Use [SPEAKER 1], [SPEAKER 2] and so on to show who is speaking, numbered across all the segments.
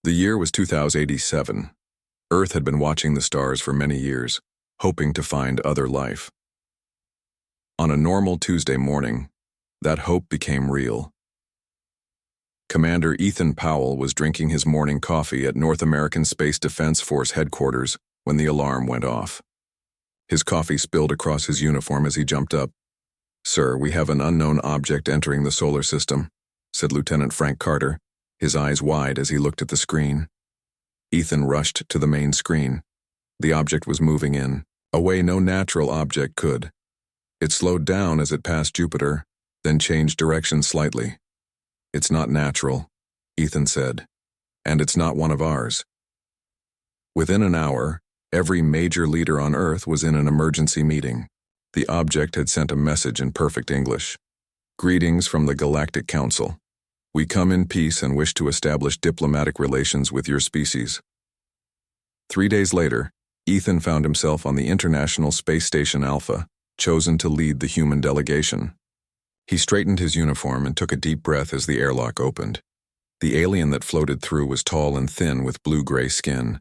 [SPEAKER 1] The year was 2087. Earth had been watching the stars for many years, hoping to find other life. On a normal Tuesday morning, that hope became real. Commander Ethan Powell was drinking his morning coffee at North American Space Defense Force headquarters when the alarm went off. His coffee spilled across his uniform as he jumped up. "Sir, we have an unknown object entering the solar system," said Lieutenant Frank Carter, his eyes wide as he looked at the screen. Ethan rushed to the main screen. The object was moving in, a way no natural object could. It slowed down as it passed Jupiter, then changed direction slightly. "It's not natural," Ethan said, "and it's not one of ours." Within an hour, every major leader on Earth was in an emergency meeting. The object had sent a message in perfect English. "Greetings from the Galactic Council. We come in peace and wish to establish diplomatic relations with your species." 3 days later, Ethan found himself on the International Space Station Alpha, chosen to lead the human delegation. He straightened his uniform and took a deep breath as the airlock opened. The alien that floated through was tall and thin with blue-gray skin.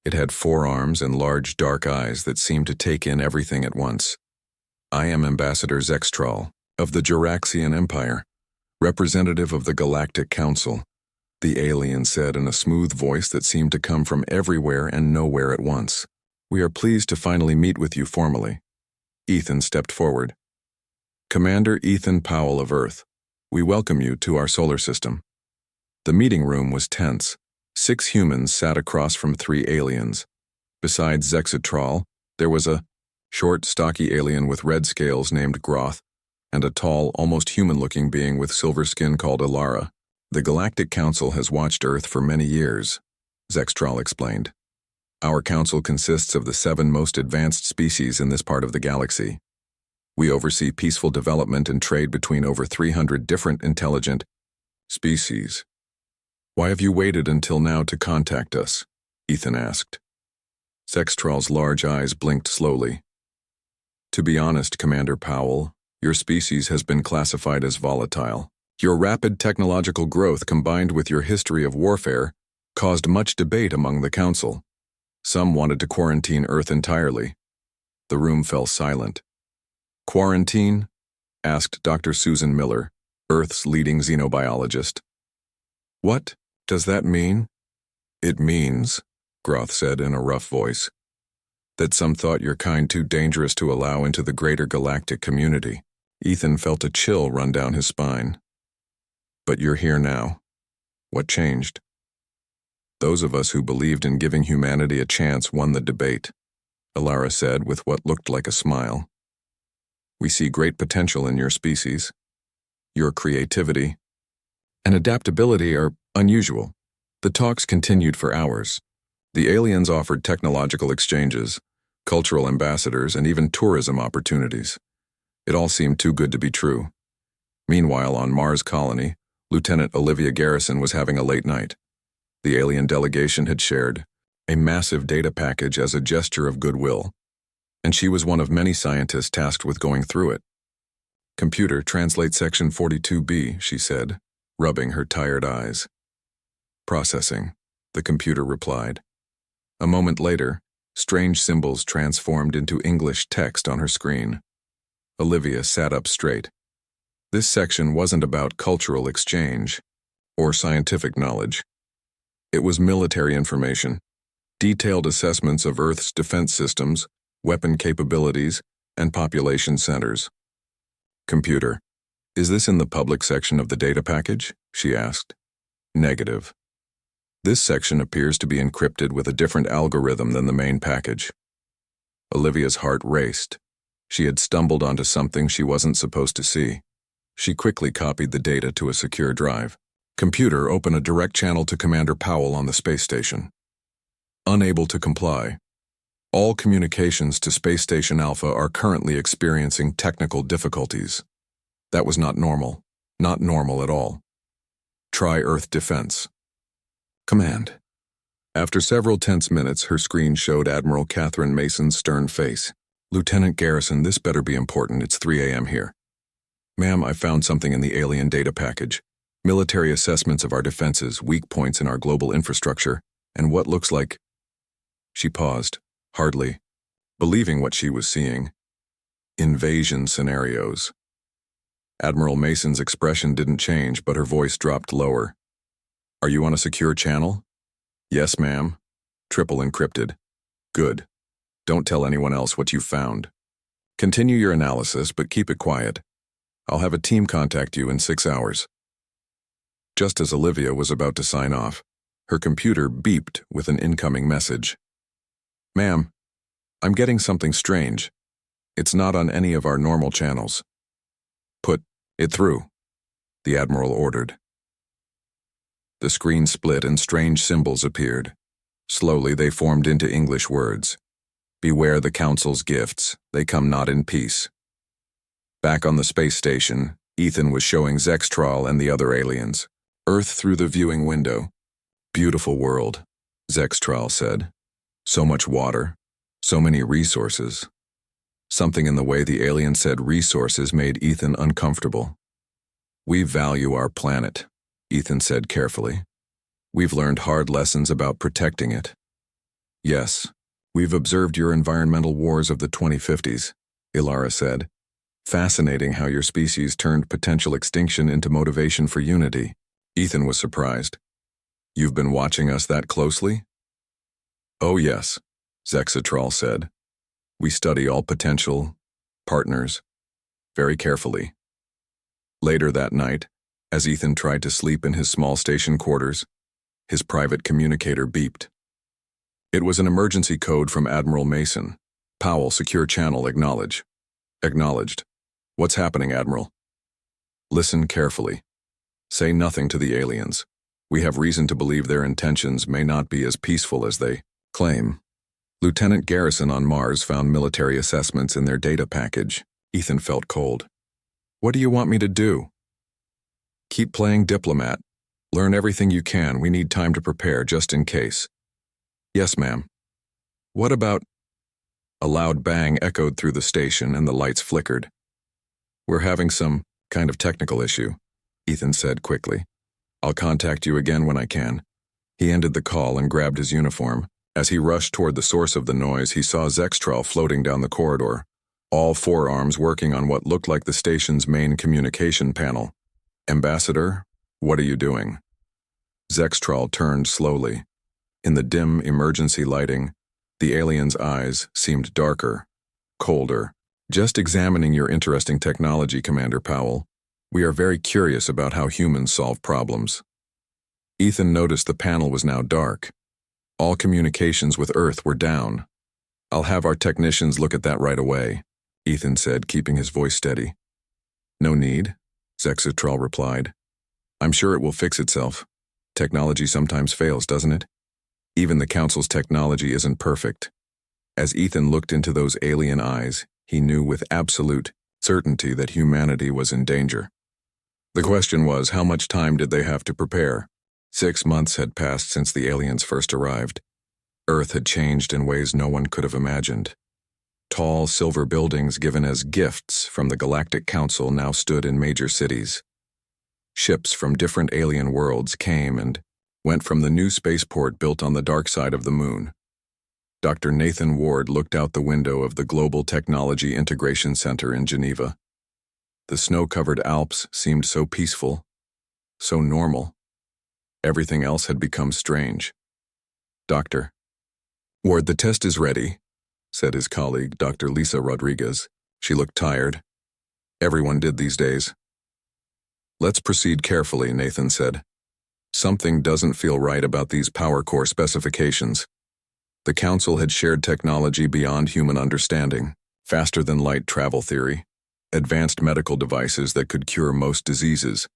[SPEAKER 1] It had 4 arms and large dark eyes that seemed to take in everything at once. "I am Ambassador Zextral, of the Juraxian Empire, representative of the Galactic Council," the alien said in a smooth voice that seemed to come from everywhere and nowhere at once. "We are pleased to finally meet with you formally." Ethan stepped forward. "Commander Ethan Powell of Earth, we welcome you to our solar system." The meeting room was tense. 6 humans sat across from 3 aliens. Besides Zextral, there was a short, stocky alien with red scales named Groth, and a tall, almost human-looking being with silver skin called Alara. "The Galactic Council has watched Earth for many years," Zextral explained. "Our council consists of the 7 most advanced species in this part of the galaxy. We oversee peaceful development and trade between over 300 different intelligent species." "Why have you waited until now to contact us?" Ethan asked. Zextral's large eyes blinked slowly. "To be honest, Commander Powell, your species has been classified as volatile. Your rapid technological growth combined with your history of warfare caused much debate among the Council. Some wanted to quarantine Earth entirely." The room fell silent. "Quarantine?" asked Dr. Susan Miller, Earth's leading xenobiologist. "What does that mean?" "It means," Groth said in a rough voice, "that some thought your kind too dangerous to allow into the greater galactic community." Ethan felt a chill run down his spine. "But you're here now. What changed?" "Those of us who believed in giving humanity a chance won the debate," Alara said with what looked like a smile. "We see great potential in your species. Your creativity and adaptability are unusual." The talks continued for hours. The aliens offered technological exchanges, cultural ambassadors, and even tourism opportunities. It all seemed too good to be true. Meanwhile, on Mars Colony, Lieutenant Olivia Garrison was having a late night. The alien delegation had shared a massive data package as a gesture of goodwill, and she was one of many scientists tasked with going through it. "Computer, translate section 42B, she said, rubbing her tired eyes. "Processing," the computer replied. A moment later, strange symbols transformed into English text on her screen. Olivia sat up straight. This section wasn't about cultural exchange or scientific knowledge. It was military information, detailed assessments of Earth's defense systems, weapon capabilities, and population centers. "Computer, is this in the public section of the data package?" she asked. "Negative. This section appears to be encrypted with a different algorithm than the main package." Olivia's heart raced. She had stumbled onto something she wasn't supposed to see. She quickly copied the data to a secure drive. "Computer, open a direct channel to Commander Powell on the space station." Unable to comply. "All communications to Space Station Alpha are currently experiencing technical difficulties." That was not normal. Not normal at all. "Try Earth defense." "Command." After several tense minutes, her screen showed Admiral Catherine Mason's stern face. "Lieutenant Garrison, this better be important. It's 3 a.m. here." "Ma'am, I found something in the alien data package. Military assessments of our defenses, weak points in our global infrastructure, and what looks like... She paused, hardly believing what she was seeing. Invasion scenarios. Admiral Mason's expression didn't change, but her voice dropped lower. Are you on a secure channel? Yes, ma'am. Triple encrypted. Good. Don't tell anyone else what you found. Continue your analysis, but keep it quiet. I'll have a team contact you in 6 hours. Just as Olivia was about to sign off, her computer beeped with an incoming message. Ma'am, I'm getting something strange. It's not on any of our normal channels. Put it through, the Admiral ordered. The screen split and strange symbols appeared. Slowly they formed into English words. Beware the Council's gifts, they come not in peace. Back on the space station, Ethan was showing Zextral and the other aliens Earth through the viewing window. Beautiful world, Zextral said. So much water, so many resources. Something in the way the alien said resources made Ethan uncomfortable. We value our planet, Ethan said carefully. We've learned hard lessons about protecting it. Yes, we've observed your environmental wars of the 2050s, Ilara said. Fascinating how your species turned potential extinction into motivation for unity. Ethan was surprised. You've been watching us that closely? Oh yes, Zextral said. We study all potential partners very carefully. Later that night, as Ethan tried to sleep in his small station quarters, his private communicator beeped. It was an emergency code from Admiral Mason. Powell, secure channel, acknowledge. Acknowledged. What's happening, Admiral? Listen carefully. Say nothing to the aliens. We have reason to believe their intentions may not be as peaceful as they claim. Lieutenant Garrison on Mars found military assessments in their data package. Ethan felt cold. What do you want me to do? Keep playing diplomat. Learn everything you can. We need time to prepare just in case. Yes, ma'am. What about... A loud bang echoed through the station and the lights flickered. We're having some kind of technical issue, Ethan said quickly. I'll contact you again when I can. He ended the call and grabbed his uniform. As he rushed toward the source of the noise, he saw Zextral floating down the corridor, all 4 arms working on what looked like the station's main communication panel. Ambassador, what are you doing? Zextral turned slowly. In the dim emergency lighting, the alien's eyes seemed darker, colder. Just examining your interesting technology, Commander Powell. We are very curious about how humans solve problems. Ethan noticed the panel was now dark. All communications with Earth were down. I'll have our technicians look at that right away, Ethan said, keeping his voice steady. No need, Zextral replied. I'm sure it will fix itself. Technology sometimes fails, doesn't it? Even the Council's technology isn't perfect. As Ethan looked into those alien eyes, he knew with absolute certainty that humanity was in danger. The question was, how much time did they have to prepare? 6 months had passed since the aliens first arrived. Earth had changed in ways no one could have imagined. Tall silver buildings given as gifts from the Galactic Council now stood in major cities. Ships from different alien worlds came and went from the new spaceport built on the dark side of the moon. Dr. Nathan Ward looked out the window of the Global Technology Integration Center in Geneva. The snow-covered Alps seemed so peaceful, so normal. Everything else had become strange. Doctor. Ward, the test is ready, said his colleague, Dr. Lisa Rodriguez. She looked tired. Everyone did these days. Let's proceed carefully, Nathan said. Something doesn't feel right about these power core specifications. The Council had shared technology beyond human understanding, faster-than-light travel theory, advanced medical devices that could cure most diseases,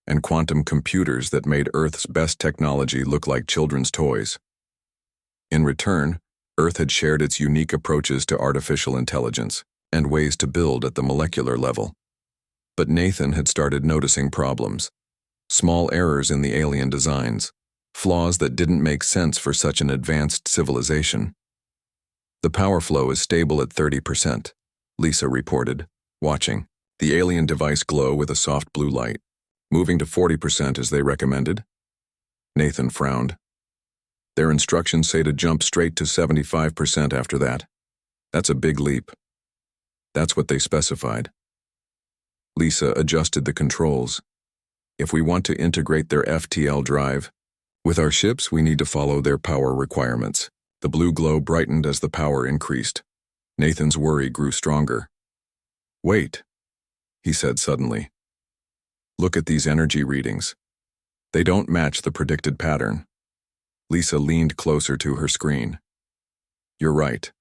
[SPEAKER 1] and quantum computers that made Earth's best technology look like children's toys. In return, Earth had shared its unique approaches to artificial intelligence and ways to build at the molecular level. But Nathan had started noticing problems, small errors in the alien designs, flaws that didn't make sense for such an advanced civilization. The power flow is stable at 30%, Lisa reported, watching the alien device glow with a soft blue light. moving to 40% as they recommended. Nathan frowned. Their instructions say to jump straight to 75% after that. That's a big leap. That's what they specified. Lisa adjusted the controls. If we want to integrate their FTL drive with our ships, we need to follow their power requirements. The blue glow brightened as the power increased. Nathan's worry grew stronger. Wait, he said suddenly. Look at these energy readings. They don't match the predicted pattern. Lisa leaned closer to her screen. You're right.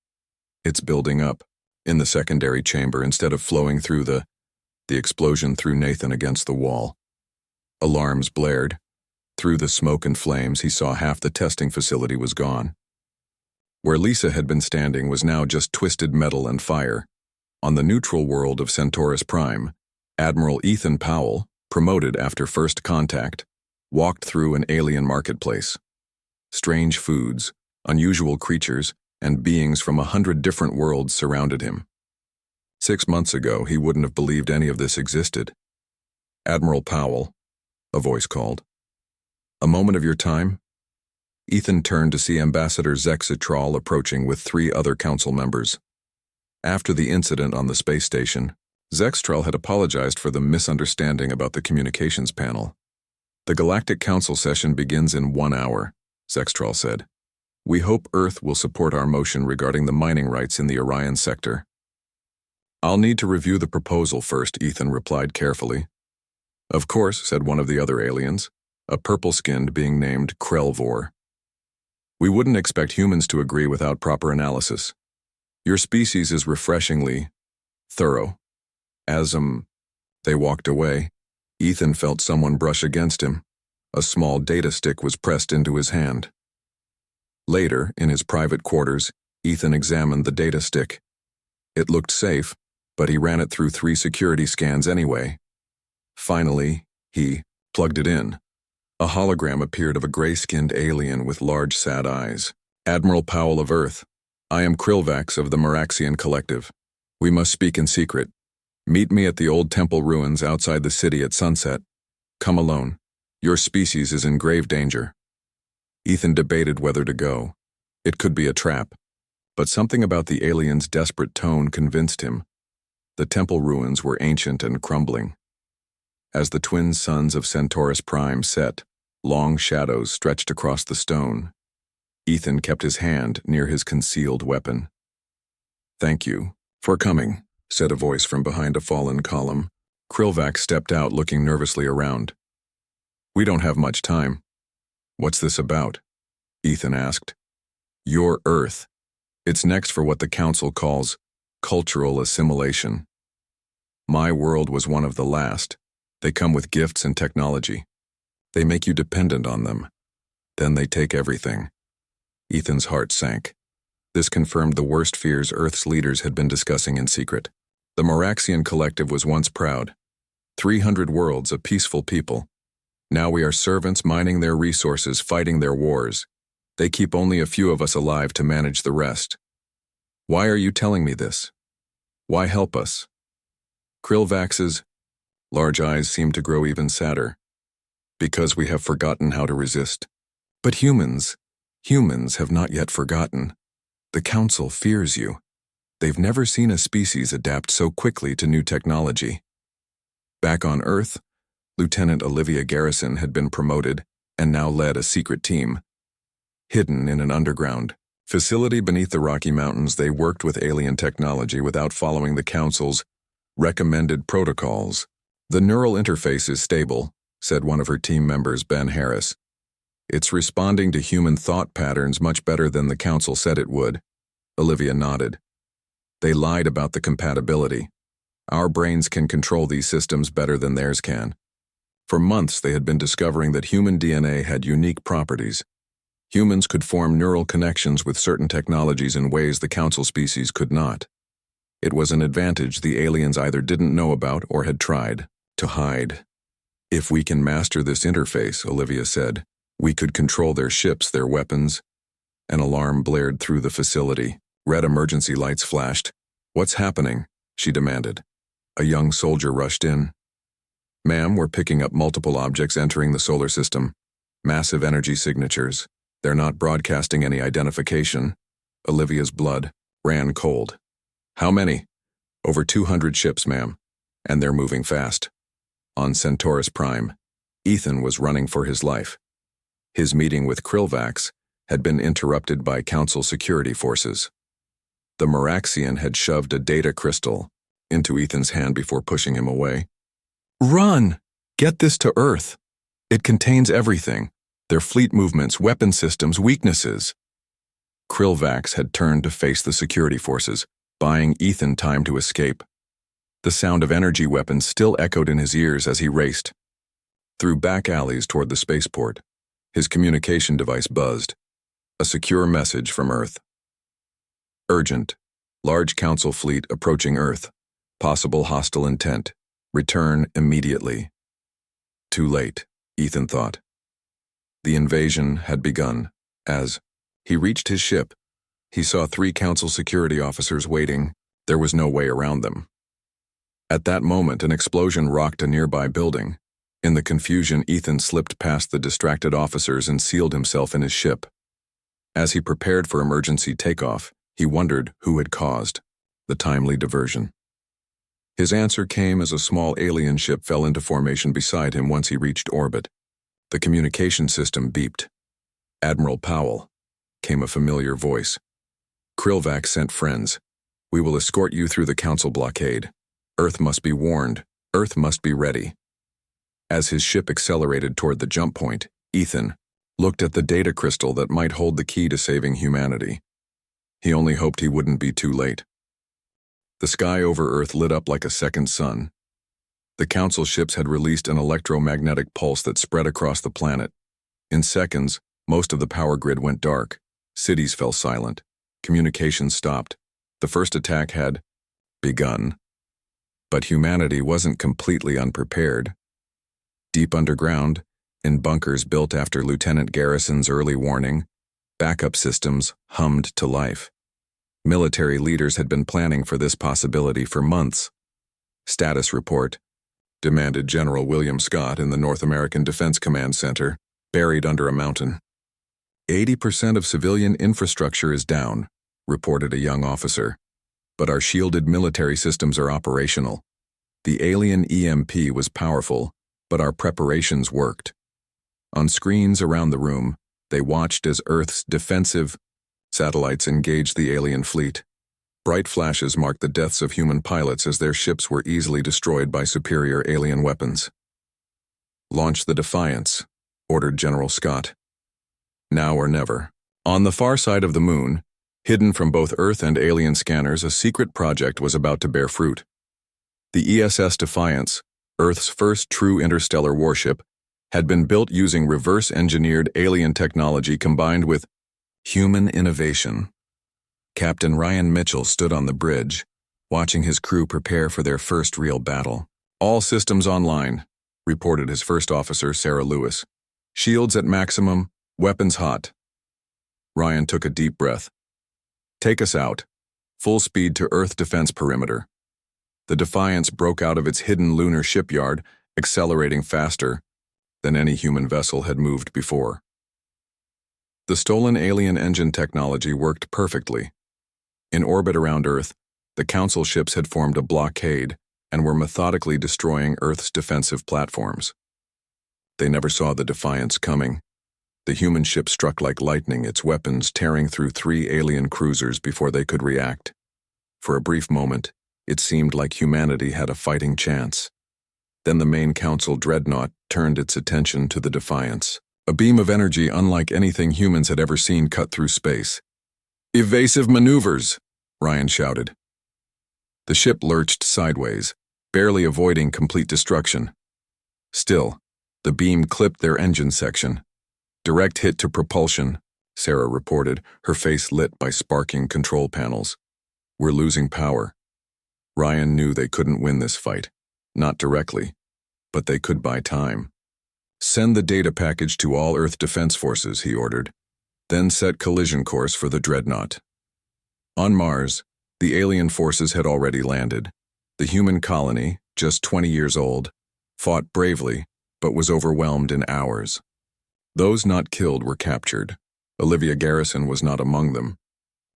[SPEAKER 1] It's building up. In the secondary chamber, instead of flowing through the explosion threw Nathan against the wall. Alarms blared. Through the smoke and flames, he saw half the testing facility was gone. Where Lisa had been standing was now just twisted metal and fire. On the neutral world of Centaurus Prime, Admiral Ethan Powell, promoted after first contact, walked through an alien marketplace. Strange foods, unusual creatures, and beings from 100 different worlds surrounded him. 6 months ago, he wouldn't have believed any of this existed. Admiral Powell, a voice called. A moment of your time? Ethan turned to see Ambassador Zexitral approaching with 3 other council members. After the incident on the space station, Zexitral had apologized for the misunderstanding about the communications panel. The Galactic Council session begins in 1 hour, Zexitral said. We hope Earth will support our motion regarding the mining rights in the Orion sector. I'll need to review the proposal first, Ethan replied carefully. Of course, said one of the other aliens, a purple-skinned being named Krelvor. We wouldn't expect humans to agree without proper analysis. Your species is refreshingly thorough. As they walked away, Ethan felt someone brush against him. A small data stick was pressed into his hand. Later, in his private quarters, Ethan examined the data stick. It looked safe, but he ran it through 3 security scans anyway. Finally, he plugged it in. A hologram appeared of a gray-skinned alien with large, sad eyes. Admiral Powell of Earth, I am Krillvax of the Maraxian Collective. We must speak in secret. Meet me at the old temple ruins outside the city at sunset. Come alone. Your species is in grave danger. Ethan debated whether to go. It could be a trap. But something about the alien's desperate tone convinced him. The temple ruins were ancient and crumbling. As the twin suns of Centaurus Prime set, long shadows stretched across the stone. Ethan kept his hand near his concealed weapon. Thank you for coming, said a voice from behind a fallen column. Krillvax stepped out, looking nervously around. We don't have much time. What's this about? Ethan asked. Your Earth. It's next for what the Council calls cultural assimilation. My world was one of the last. They come with gifts and technology. They make you dependent on them. Then they take everything. Ethan's heart sank. This confirmed the worst fears Earth's leaders had been discussing in secret. The Maraxian Collective was once proud. 300 worlds, a peaceful people. Now we are servants mining their resources, fighting their wars. They keep only a few of us alive to manage the rest. Why are you telling me this? Why help us? Krillvax's large eyes seemed to grow even sadder. Because we have forgotten how to resist. But humans have not yet forgotten. The Council fears you. They've never seen a species adapt so quickly to new technology. Back on Earth, Lieutenant Olivia Garrison had been promoted and now led a secret team. Hidden in an underground facility beneath the Rocky Mountains, they worked with alien technology without following the Council's recommended protocols. The neural interface is stable, said one of her team members, Ben Harris. It's responding to human thought patterns much better than the Council said it would. Olivia nodded. They lied about the compatibility. Our brains can control these systems better than theirs can. For months they had been discovering that human DNA had unique properties. Humans could form neural connections with certain technologies in ways the Council species could not. It was an advantage the aliens either didn't know about or had tried to hide. If we can master this interface, Olivia said, we could control their ships, their weapons. An alarm blared through the facility. Red emergency lights flashed. What's happening? She demanded. A young soldier rushed in. Ma'am, we're picking up multiple objects entering the solar system. Massive energy signatures. They're not broadcasting any identification. Olivia's blood ran cold. How many? Over 200 ships, ma'am. And they're moving fast. On Centaurus Prime, Ethan was running for his life. His meeting with Krillvax had been interrupted by Council security forces. The Meraxian had shoved a data crystal into Ethan's hand before pushing him away. Run! Get this to Earth. It contains everything. Their fleet movements, weapon systems, weaknesses. Krillvax had turned to face the security forces, buying Ethan time to escape. The sound of energy weapons still echoed in his ears as he raced. Through back alleys toward the spaceport, his communication device buzzed. A secure message from Earth. Urgent. Large Council fleet approaching Earth. Possible hostile intent. Return immediately. Too late, Ethan thought. The invasion had begun. As he reached his ship, he saw 3 Council security officers waiting. There was no way around them. At that moment, an explosion rocked a nearby building. In the confusion, Ethan slipped past the distracted officers and sealed himself in his ship. As he prepared for emergency takeoff, he wondered who had caused the timely diversion. His answer came as a small alien ship fell into formation beside him once he reached orbit. The communication system beeped. Admiral Powell, came a familiar voice. Krillvax sent friends. We will escort you through the Council blockade. Earth must be warned. Earth must be ready. As his ship accelerated toward the jump point, Ethan looked at the data crystal that might hold the key to saving humanity. He only hoped he wouldn't be too late. The sky over Earth lit up like a second sun. The Council ships had released an electromagnetic pulse that spread across the planet. In seconds, most of the power grid went dark. Cities fell silent. Communications stopped. The first attack had begun. But humanity wasn't completely unprepared. Deep underground, in bunkers built after Lieutenant Garrison's early warning, backup systems hummed to life. Military leaders had been planning for this possibility for months. Status report, demanded General William Scott in the North American Defense Command Center, buried under a mountain. 80% of civilian infrastructure is down, reported a young officer. But our shielded military systems are operational. The alien EMP was powerful, but our preparations worked. On screens around the room, they watched as Earth's defensive satellites engaged the alien fleet. Bright flashes marked the deaths of human pilots as their ships were easily destroyed by superior alien weapons. Launch the Defiance, ordered General Scott. Now or never. On the far side of the moon, hidden from both Earth and alien scanners, a secret project was about to bear fruit. The ESS Defiance, Earth's first true interstellar warship, had been built using reverse-engineered alien technology combined with human innovation. Captain Ryan Mitchell stood on the bridge, watching his crew prepare for their first real battle. All systems online, reported his first officer, Sarah Lewis. Shields at maximum, weapons hot. Ryan took a deep breath. Take us out. Full speed to Earth defense perimeter. The Defiance broke out of its hidden lunar shipyard, accelerating faster than any human vessel had moved before. The stolen alien engine technology worked perfectly. In orbit around Earth, the Council ships had formed a blockade and were methodically destroying Earth's defensive platforms. They never saw the Defiance coming. The human ship struck like lightning, its weapons tearing through 3 alien cruisers before they could react. For a brief moment, it seemed like humanity had a fighting chance. Then the main Council dreadnought turned its attention to the Defiance. A beam of energy unlike anything humans had ever seen cut through space. Evasive maneuvers, Ryan shouted. The ship lurched sideways, barely avoiding complete destruction. Still, the beam clipped their engine section. Direct hit to propulsion, Sarah reported, her face lit by sparking control panels. We're losing power. Ryan knew they couldn't win this fight. Not directly, but they could buy time. Send the data package to all Earth Defense Forces, he ordered. Then set collision course for the Dreadnought. On Mars, the alien forces had already landed. The human colony, just 20 years old, fought bravely, but was overwhelmed in hours. Those not killed were captured. Olivia Garrison was not among them.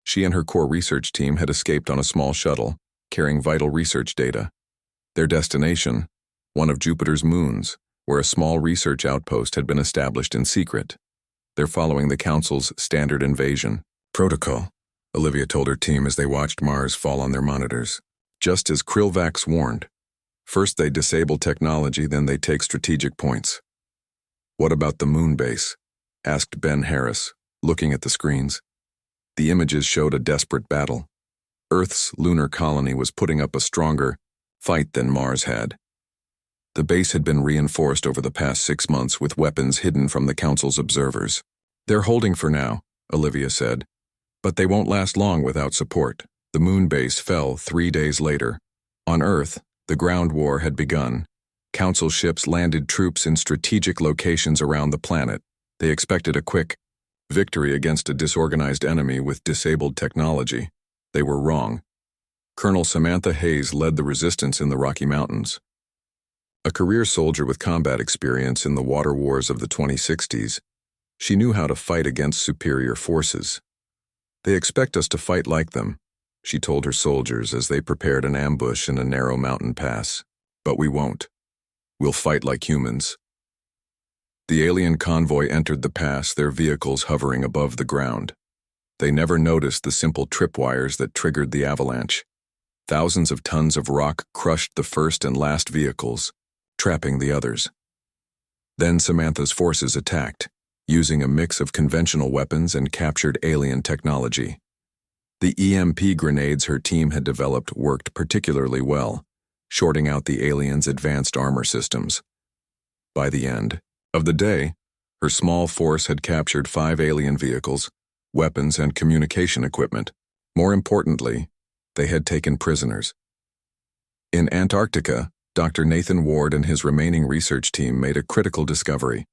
[SPEAKER 1] She and her core research team had escaped on a small shuttle, carrying vital research data. Their destination, one of Jupiter's moons, where a small research outpost had been established in secret. They're following the Council's standard invasion protocol, Olivia told her team as they watched Mars fall on their monitors. Just as Krillvax warned. First they disable technology, then they take strategic points. What about the moon base? Asked Ben Harris, looking at the screens. The images showed a desperate battle. Earth's lunar colony was putting up a stronger fight than Mars had. The base had been reinforced over the past 6 months with weapons hidden from the Council's observers. They're holding for now, Olivia said. But they won't last long without support. The moon base fell 3 days later. On Earth, the ground war had begun. Council ships landed troops in strategic locations around the planet. They expected a quick victory against a disorganized enemy with disabled technology. They were wrong. Colonel Samantha Hayes led the resistance in the Rocky Mountains. A career soldier with combat experience in the water wars of the 2060s, she knew how to fight against superior forces. They expect us to fight like them, she told her soldiers as they prepared an ambush in a narrow mountain pass. But we won't. We'll fight like humans. The alien convoy entered the pass, their vehicles hovering above the ground. They never noticed the simple tripwires that triggered the avalanche. Thousands of tons of rock crushed the first and last vehicles, trapping the others. Then Samantha's forces attacked, using a mix of conventional weapons and captured alien technology. The EMP grenades her team had developed worked particularly well, shorting out the aliens' advanced armor systems. By the end of the day, her small force had captured 5 alien vehicles, weapons, and communication equipment. More importantly, they had taken prisoners. In Antarctica, Dr. Nathan Ward and his remaining research team made a critical discovery.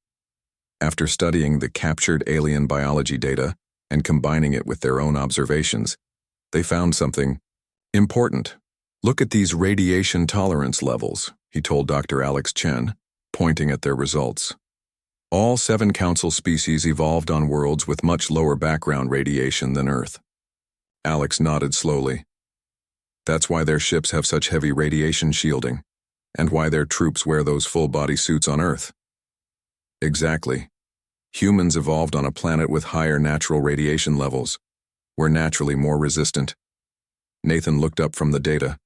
[SPEAKER 1] After studying the captured alien biology data and combining it with their own observations, they found something important. Look at these radiation tolerance levels, he told Dr. Alex Chen, pointing at their results. All 7 Council species evolved on worlds with much lower background radiation than Earth. Alex nodded slowly. That's why their ships have such heavy radiation shielding, and why their troops wear those full-body suits on Earth. Exactly. Humans evolved on a planet with higher natural radiation levels. We're naturally more resistant. Nathan looked up from the data.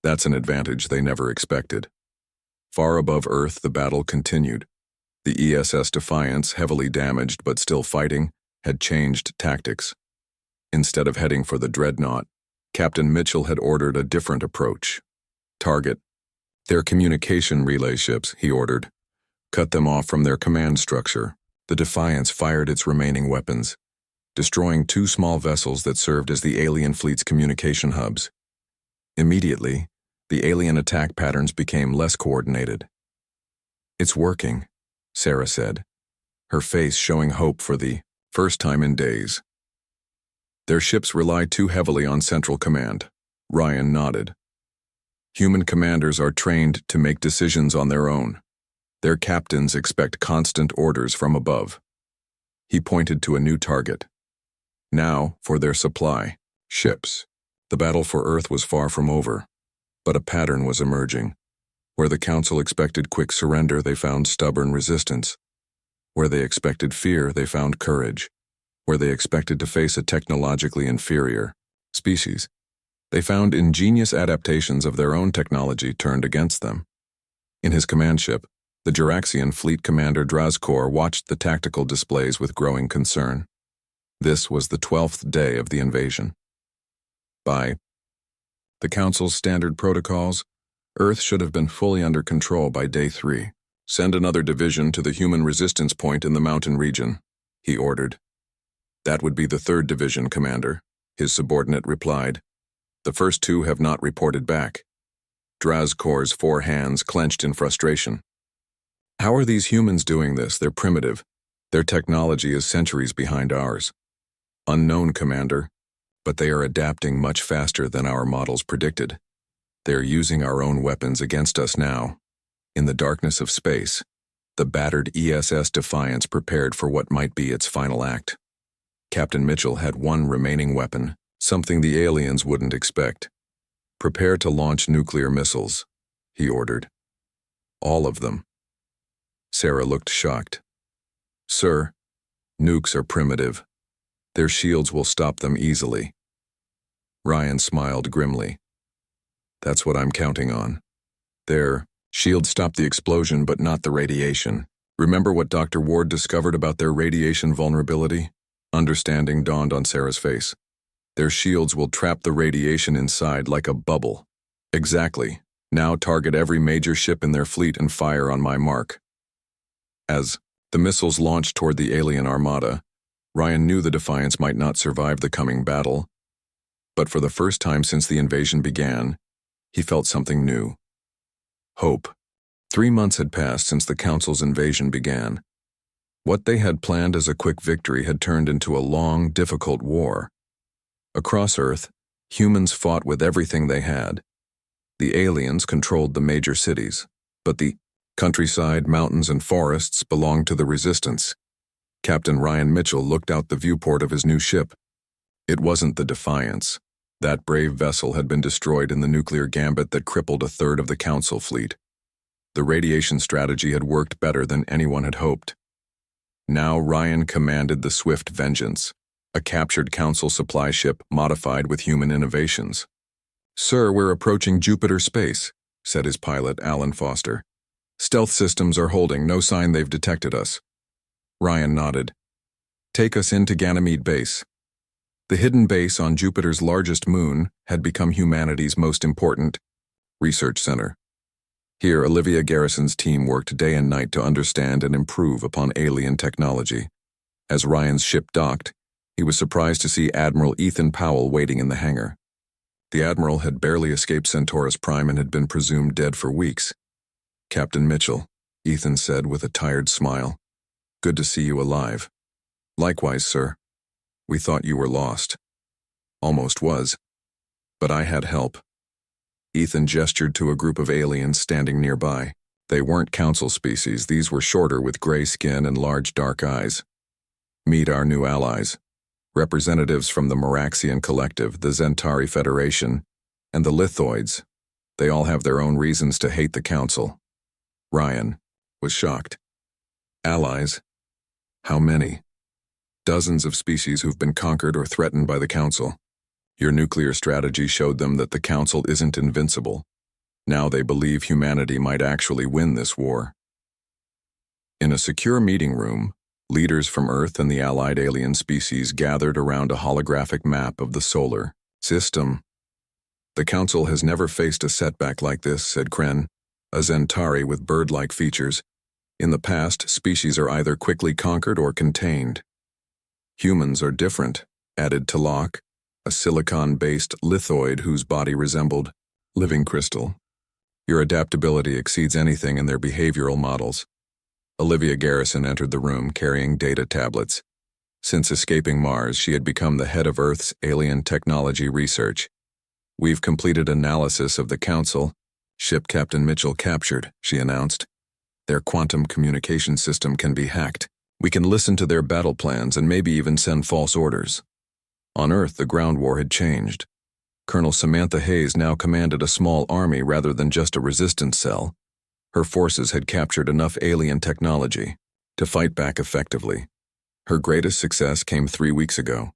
[SPEAKER 1] That's an advantage they never expected. Far above Earth, the battle continued. The ESS Defiance, heavily damaged but still fighting, had changed tactics. Instead of heading for the dreadnought, Captain Mitchell had ordered a different approach. Target their communication relay ships, he ordered. Cut them off from their command structure. The Defiance fired its remaining weapons, destroying 2 small vessels that served as the alien fleet's communication hubs. Immediately, the alien attack patterns became less coordinated. It's working, Sarah said, her face showing hope for the first time in days. Their ships rely too heavily on Central Command. Ryan nodded. Human commanders are trained to make decisions on their own. Their captains expect constant orders from above. He pointed to a new target. Now, for their supply, ships. The battle for Earth was far from over, but a pattern was emerging. Where the Council expected quick surrender, they found stubborn resistance. Where they expected fear, they found courage. Where they expected to face a technologically inferior species, they found ingenious adaptations of their own technology turned against them. In his command ship, the Juraxian Fleet Commander Drazkor watched the tactical displays with growing concern. This was the 12th day of the invasion. By the Council's standard protocols, Earth should have been fully under control by day 3. Send another division to the human resistance point in the mountain region, he ordered. That would be the 3rd Division, Commander, his subordinate replied. The first 2 have not reported back. Drazkor's 4 hands clenched in frustration. How are these humans doing this? They're primitive. Their technology is centuries behind ours. Unknown, Commander, but they are adapting much faster than our models predicted. They're using our own weapons against us now. In the darkness of space, the battered ESS Defiance prepared for what might be its final act. Captain Mitchell had one remaining weapon, something the aliens wouldn't expect. "Prepare to launch nuclear missiles," he ordered. "All of them." Sarah looked shocked. "Sir, nukes are primitive. Their shields will stop them easily." Ryan smiled grimly. "That's what I'm counting on. Their shields stop the explosion but not the radiation. Remember what Dr. Ward discovered about their radiation vulnerability?" Understanding dawned on Sarah's face. "Their shields will trap the radiation inside like a bubble." "Exactly. Now target every major ship in their fleet and fire on my mark." As the missiles launched toward the alien armada, Ryan knew the Defiance might not survive the coming battle, but for the first time since the invasion began, he felt something new. Hope. 3 months had passed since the Council's invasion began. What they had planned as a quick victory had turned into a long, difficult war. Across Earth, humans fought with everything they had. The aliens controlled the major cities, but the countryside, mountains, and forests belonged to the Resistance. Captain Ryan Mitchell looked out the viewport of his new ship. It wasn't the Defiance. That brave vessel had been destroyed in the nuclear gambit that crippled a third of the Council fleet. The radiation strategy had worked better than anyone had hoped. Now Ryan commanded the Swift Vengeance, a captured Council supply ship modified with human innovations. "Sir, we're approaching Jupiter space," said his pilot, Alan Foster. "Stealth systems are holding, no sign they've detected us." Ryan nodded. "Take us into Ganymede Base." The hidden base on Jupiter's largest moon had become humanity's most important research center. Here, Olivia Garrison's team worked day and night to understand and improve upon alien technology. As Ryan's ship docked, he was surprised to see Admiral Ethan Powell waiting in the hangar. The Admiral had barely escaped Centaurus Prime and had been presumed dead for weeks. "Captain Mitchell," Ethan said with a tired smile. "Good to see you alive." "Likewise, sir. We thought you were lost." "Almost was. But I had help." Ethan gestured to a group of aliens standing nearby. They weren't Council species. These were shorter with gray skin and large dark eyes. "Meet our new allies. Representatives from the Meraxian Collective, the Zentari Federation, and the Lithoids. They all have their own reasons to hate the Council." Ryan was shocked. "Allies? How many?" "Dozens of species who've been conquered or threatened by the Council. Your nuclear strategy showed them that the Council isn't invincible. Now they believe humanity might actually win this war." In a secure meeting room, leaders from Earth and the allied alien species gathered around a holographic map of the solar system. "The Council has never faced a setback like this," said Kren, a Zentari with bird-like features. "In the past, species are either quickly conquered or contained." "Humans are different," added Talak, a silicon-based lithoid whose body resembled living crystal. "Your adaptability exceeds anything in their behavioral models." Olivia Garrison entered the room carrying data tablets. Since escaping Mars, she had become the head of Earth's alien technology research. "We've completed analysis of the Council. Ship Captain Mitchell captured," she announced. "Their quantum communication system can be hacked. We can listen to their battle plans and maybe even send false orders." On Earth, the ground war had changed. Colonel Samantha Hayes now commanded a small army rather than just a resistance cell. Her forces had captured enough alien technology to fight back effectively. Her greatest success came 3 weeks ago.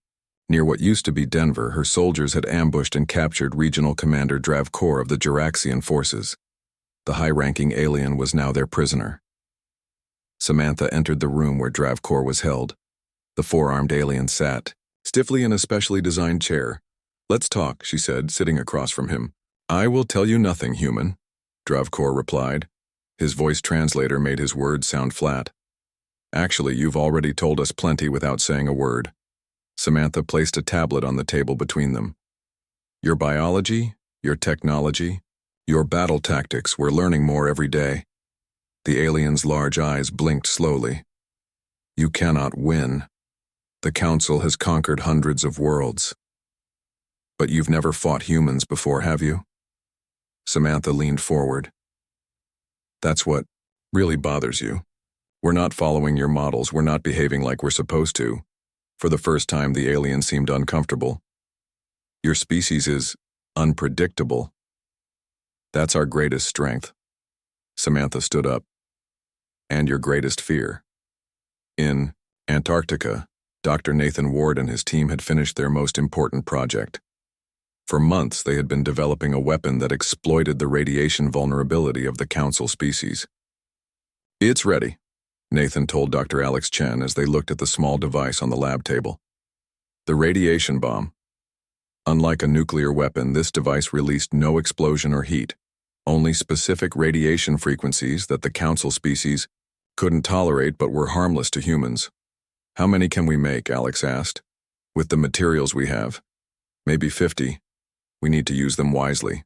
[SPEAKER 1] Near what used to be Denver, her soldiers had ambushed and captured Regional Commander Dravkor of the Juraxian forces. The high-ranking alien was now their prisoner. Samantha entered the room where Dravkor was held. The four-armed alien sat, stiffly in a specially designed chair. "Let's talk," she said, sitting across from him. "I will tell you nothing, human," Dravkor replied. His voice translator made his words sound flat. "Actually, you've already told us plenty without saying a word." Samantha placed a tablet on the table between them. "Your biology, your technology, your battle tactics, we're learning more every day." The alien's large eyes blinked slowly. "You cannot win. The Council has conquered hundreds of worlds. But you've never fought humans before, have you?" Samantha leaned forward. That's what really bothers you. We're not following your models, we're not behaving like we're supposed to. For the first time, the alien seemed uncomfortable. Your species is unpredictable. That's our greatest strength. Samantha stood up. And your greatest fear. In Antarctica, Dr. Nathan Ward and his team had finished their most important project. For months, they had been developing a weapon that exploited the radiation vulnerability of the Council species. It's ready, Nathan told Dr. Alex Chen as they looked at the small device on the lab table. The radiation bomb. Unlike a nuclear weapon, this device released no explosion or heat, only specific radiation frequencies that the Council species couldn't tolerate but were harmless to humans. How many can we make? Alex asked. With the materials we have. Maybe 50. We need to use them wisely.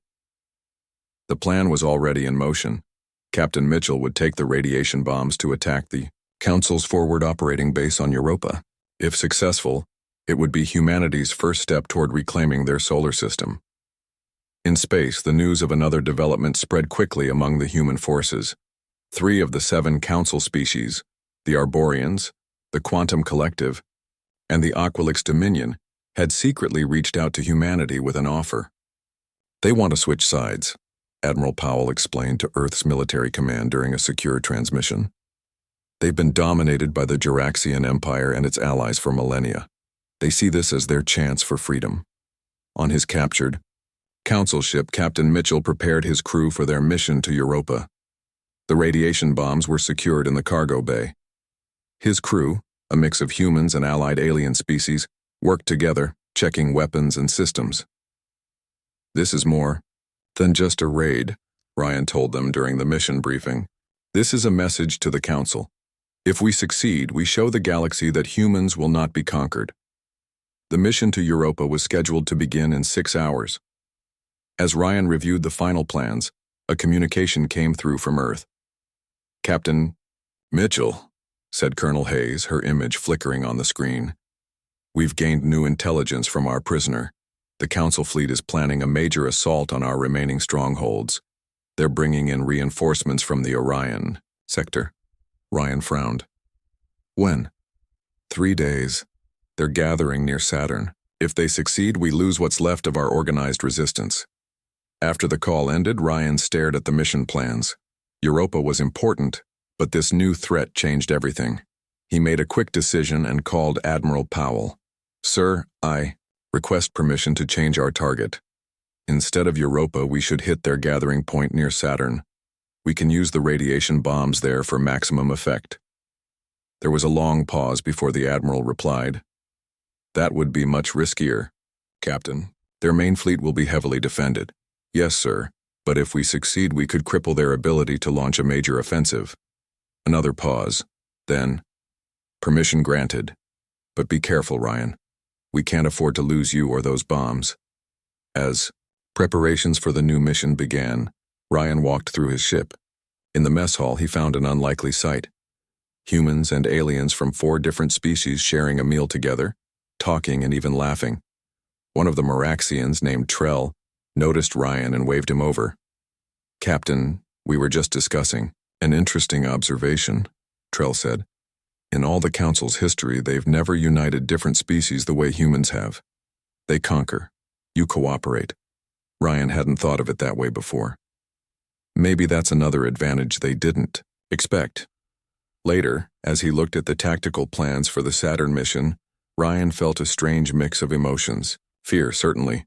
[SPEAKER 1] The plan was already in motion. Captain Mitchell would take the radiation bombs to attack the Council's forward operating base on Europa. If successful, it would be humanity's first step toward reclaiming their solar system. In space, the news of another development spread quickly among the human forces. 3 of the 7 Council species, the Arborians, the Quantum Collective, and the Aquilix Dominion, had secretly reached out to humanity with an offer. They want to switch sides, Admiral Powell explained to Earth's military command during a secure transmission. They've been dominated by the Juraxian Empire and its allies for millennia. They see this as their chance for freedom. On his captured Council ship, Captain Mitchell prepared his crew for their mission to Europa. The radiation bombs were secured in the cargo bay. His crew, a mix of humans and allied alien species, worked together, checking weapons and systems. This is more than just a raid, Ryan told them during the mission briefing. This is a message to the Council. If we succeed, we show the galaxy that humans will not be conquered. The mission to Europa was scheduled to begin in 6 hours. As Ryan reviewed the final plans, a communication came through from Earth. Captain Mitchell, said Colonel Hayes, her image flickering on the screen. We've gained new intelligence from our prisoner. The Council fleet is planning a major assault on our remaining strongholds. They're bringing in reinforcements from the Orion sector. Ryan frowned. When? 3 days. They're gathering near Saturn. If they succeed, we lose what's left of our organized resistance. After the call ended, Ryan stared at the mission plans. Europa was important, but this new threat changed everything. He made a quick decision and called Admiral Powell. Sir, I request permission to change our target. Instead of Europa, we should hit their gathering point near Saturn. We can use the radiation bombs there for maximum effect. There was a long pause before the Admiral replied. That would be much riskier, Captain. Their main fleet will be heavily defended. Yes, sir, but if we succeed, we could cripple their ability to launch a major offensive. Another pause. Then, permission granted. But be careful, Ryan. We can't afford to lose you or those bombs. As preparations for the new mission began, Ryan walked through his ship. In the mess hall, he found an unlikely sight. Humans and aliens from 4 different species sharing a meal together, talking and even laughing. One of the Meraxians, named Trell, noticed Ryan and waved him over. Captain, we were just discussing. An interesting observation, Trell said. In all the Council's history, they've never united different species the way humans have. They conquer. You cooperate. Ryan hadn't thought of it that way before. Maybe that's another advantage they didn't expect. Later, as he looked at the tactical plans for the Saturn mission, Ryan felt a strange mix of emotions. Fear, certainly.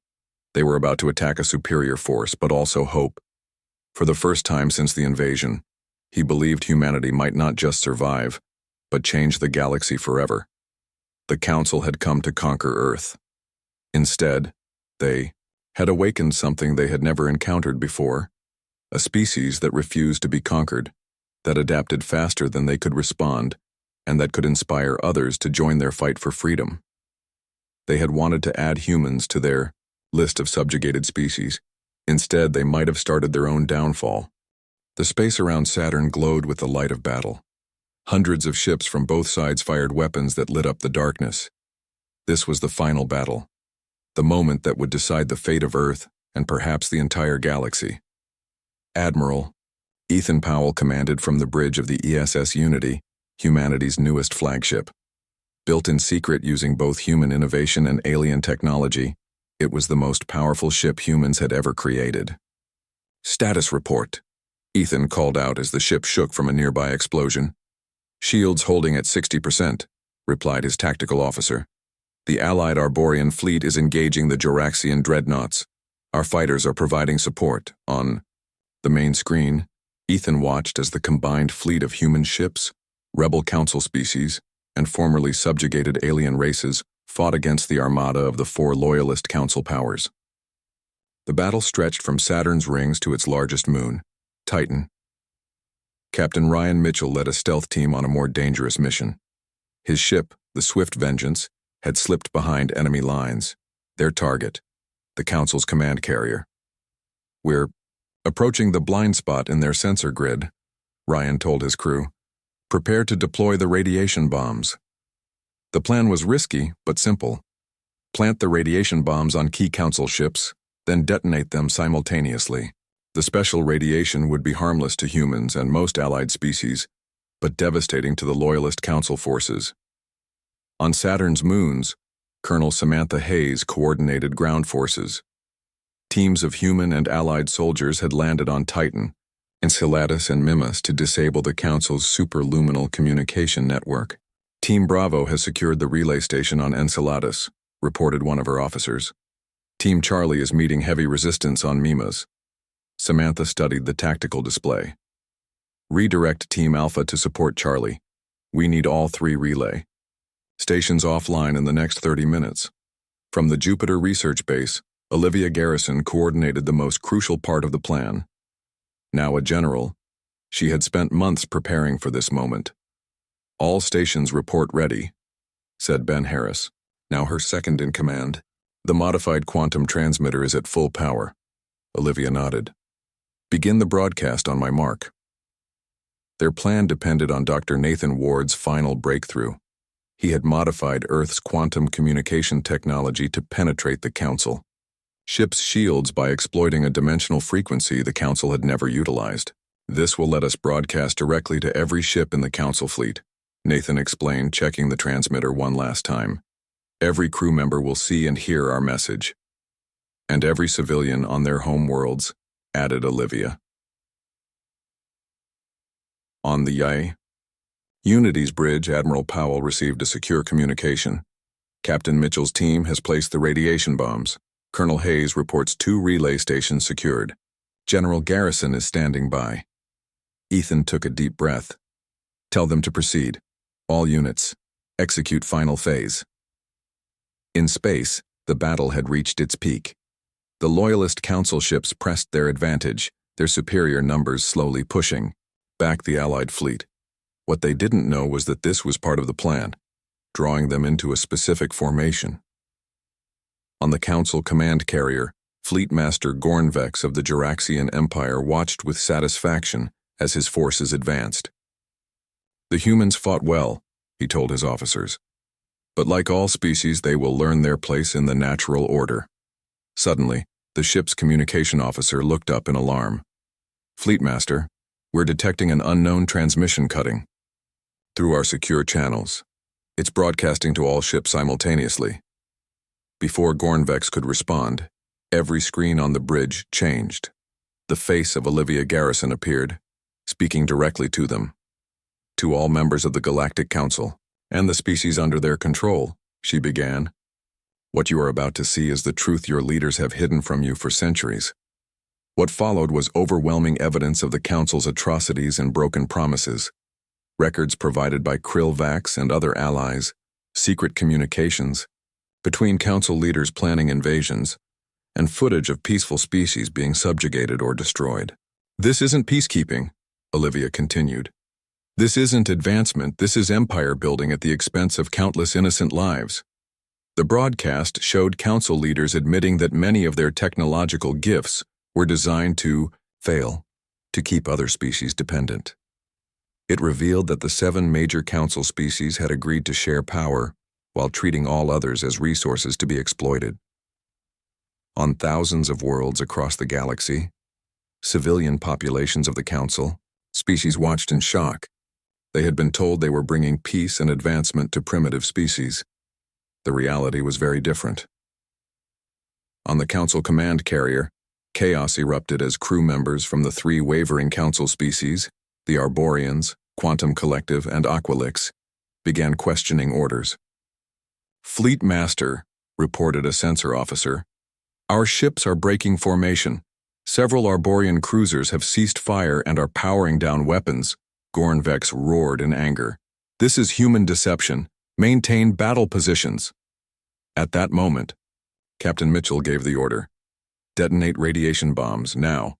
[SPEAKER 1] They were about to attack a superior force, but also hope. For the first time since the invasion, he believed humanity might not just survive, but change the galaxy forever. The Council had come to conquer Earth. Instead, they had awakened something they had never encountered before, a species that refused to be conquered, that adapted faster than they could respond, and that could inspire others to join their fight for freedom. They had wanted to add humans to their list of subjugated species. Instead, they might have started their own downfall. The space around Saturn glowed with the light of battle. Hundreds of ships from both sides fired weapons that lit up the darkness. This was the final battle, the moment that would decide the fate of Earth and perhaps the entire galaxy. Admiral, Ethan Powell commanded from the bridge of the ESS Unity, humanity's newest flagship. Built in secret using both human innovation and alien technology, it was the most powerful ship humans had ever created. "Status report," Ethan called out as the ship shook from a nearby explosion. "Shields holding at 60%, replied his tactical officer. "The Allied Arborian fleet is engaging the Juraxian dreadnoughts. Our fighters are providing support." On the main screen, Ethan watched as the combined fleet of human ships, rebel council species, and formerly subjugated alien races fought against the armada of the 4 loyalist council powers. The battle stretched from Saturn's rings to its largest moon, Titan. Captain Ryan Mitchell led a stealth team on a more dangerous mission. His ship, the Swift Vengeance, had slipped behind enemy lines. Their target, the Council's command carrier. "We're approaching the blind spot in their sensor grid," Ryan told his crew. "Prepare to deploy the radiation bombs." The plan was risky, but simple. Plant the radiation bombs on key Council ships, then detonate them simultaneously. The special radiation would be harmless to humans and most allied species, but devastating to the Loyalist Council forces. On Saturn's moons, Colonel Samantha Hayes coordinated ground forces. Teams of human and allied soldiers had landed on Titan, Enceladus and Mimas to disable the Council's superluminal communication network. "Team Bravo has secured the relay station on Enceladus," reported one of her officers. "Team Charlie is meeting heavy resistance on Mimas." Samantha studied the tactical display. "Redirect Team Alpha to support Charlie. We need all 3 relay stations offline in the next 30 minutes. From the Jupiter Research Base, Olivia Garrison coordinated the most crucial part of the plan. Now a general, she had spent months preparing for this moment. "All stations report ready," said Ben Harris, now her second in command. "The modified quantum transmitter is at full power." Olivia nodded. "Begin the broadcast on my mark." Their plan depended on Dr. Nathan Ward's final breakthrough. He had modified Earth's quantum communication technology to penetrate the Council. Ships' shields by exploiting a dimensional frequency the Council had never utilized. "This will let us broadcast directly to every ship in the Council fleet," Nathan explained, checking the transmitter one last time. "Every crew member will see and hear our message. And every civilian on their home worlds," added Olivia. On the Unity's bridge, Admiral Powell received a secure communication. "Captain Mitchell's team has placed the radiation bombs. Colonel Hayes reports 2 relay stations secured. General Garrison is standing by." Ethan took a deep breath. "Tell them to proceed. All units, execute final phase." In space, the battle had reached its peak. The Loyalist Council ships pressed their advantage, their superior numbers slowly pushing back the Allied fleet. What they didn't know was that this was part of the plan, drawing them into a specific formation. On the Council command carrier, Fleet Master Gornvex of the Juraxian Empire watched with satisfaction as his forces advanced. "The humans fought well," he told his officers. "But like all species, they will learn their place in the natural order." Suddenly, the ship's communication officer looked up in alarm. "Fleet Master, we're detecting an unknown transmission cutting through our secure channels. It's broadcasting to all ships simultaneously." Before Gornvex could respond, every screen on the bridge changed. The face of Olivia Garrison appeared, speaking directly to them. "To all members of the Galactic Council, and the species under their control," she began. "What you are about to see is the truth your leaders have hidden from you for centuries." What followed was overwhelming evidence of the Council's atrocities and broken promises. Records provided by Krillvax and other allies, secret communications between Council leaders planning invasions, and footage of peaceful species being subjugated or destroyed. "This isn't peacekeeping," Olivia continued. "This isn't advancement, this is empire building at the expense of countless innocent lives." The broadcast showed Council leaders admitting that many of their technological gifts were designed to fail, to keep other species dependent. It revealed that the 7 major Council species had agreed to share power while treating all others as resources to be exploited. On thousands of worlds across the galaxy, civilian populations of the Council, species watched in shock. They had been told they were bringing peace and advancement to primitive species. The reality was very different. On the Council command carrier, chaos erupted as crew members from the three wavering Council species, the Arborians, Quantum Collective, and Aqualix, began questioning orders. "Fleet Master," reported a sensor officer, "our ships are breaking formation. Several Arborian cruisers have ceased fire and are powering down weapons." Gornvex roared in anger. "This is human deception. Maintain battle positions." At that moment, Captain Mitchell gave the order. "Detonate radiation bombs, now."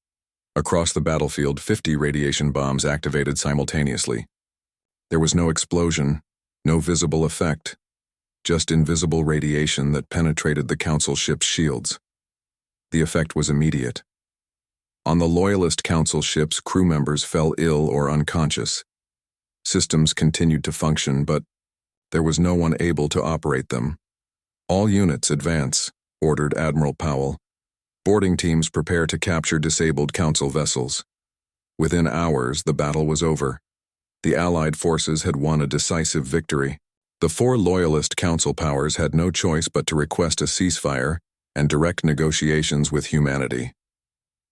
[SPEAKER 1] Across the battlefield, 50 radiation bombs activated simultaneously. There was no explosion, no visible effect, just invisible radiation that penetrated the Council ship's shields. The effect was immediate. On the Loyalist Council ships, crew members fell ill or unconscious. Systems continued to function, but there was no one able to operate them. "All units advance," ordered Admiral Powell. "Boarding teams prepare to capture disabled Council vessels." Within hours, the battle was over. The Allied forces had won a decisive victory. The four Loyalist Council powers had no choice but to request a ceasefire and direct negotiations with humanity.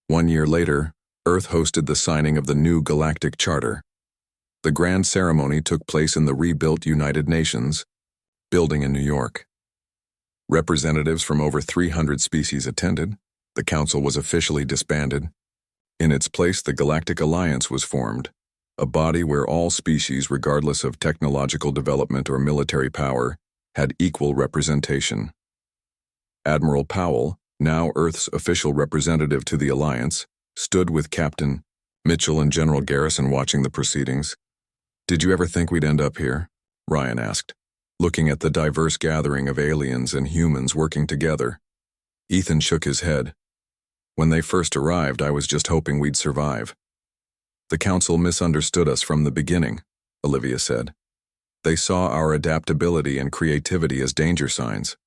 [SPEAKER 1] 1 year later, Earth hosted the signing of the new Galactic Charter. The grand ceremony took place in the rebuilt United Nations building in New York. Representatives from over 300 species attended. The Council was officially disbanded. In its place, the Galactic Alliance was formed, a body where all species, regardless of technological development or military power, had equal representation. Admiral Powell, now Earth's official representative to the Alliance, stood with Captain Mitchell and General Garrison watching the proceedings. "Did you ever think we'd end up here?" Ryan asked, looking at the diverse gathering of aliens and humans working together. Ethan shook his head. "When they first arrived, I was just hoping we'd survive." "The Council misunderstood us from the beginning," Olivia said. "They saw our adaptability and creativity as danger signs.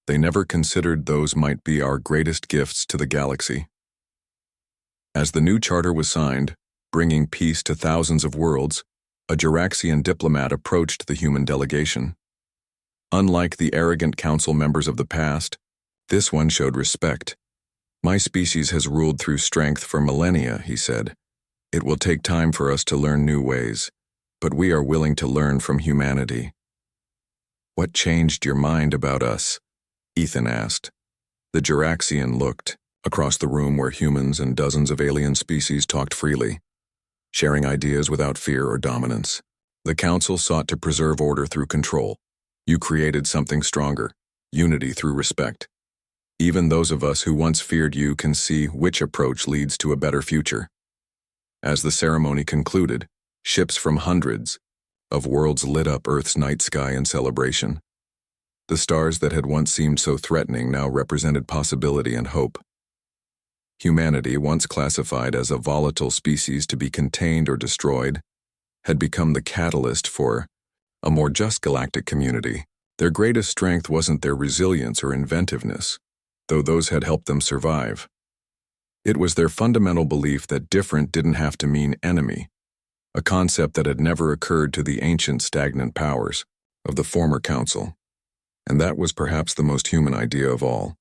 [SPEAKER 1] They never considered those might be our greatest gifts to the galaxy." As the new charter was signed, bringing peace to thousands of worlds, a Juraxian diplomat approached the human delegation. Unlike the arrogant Council members of the past, this one showed respect. "My species has ruled through strength for millennia," he said. "It will take time for us to learn new ways, but we are willing to learn from humanity." "What changed your mind about us?" Ethan asked. The Juraxian looked across the room where humans and dozens of alien species talked freely, sharing ideas without fear or dominance. "The Council sought to preserve order through control. You created something stronger, unity through respect. Even those of us who once feared you can see which approach leads to a better future." As the ceremony concluded, ships from hundreds of worlds lit up Earth's night sky in celebration. The stars that had once seemed so threatening now represented possibility and hope. Humanity, once classified as a volatile species to be contained or destroyed, had become the catalyst for a more just galactic community. Their greatest strength wasn't their resilience or inventiveness, though those had helped them survive. It was their fundamental belief that different didn't have to mean enemy, a concept that had never occurred to the ancient stagnant powers of the former Council. And that was perhaps the most human idea of all.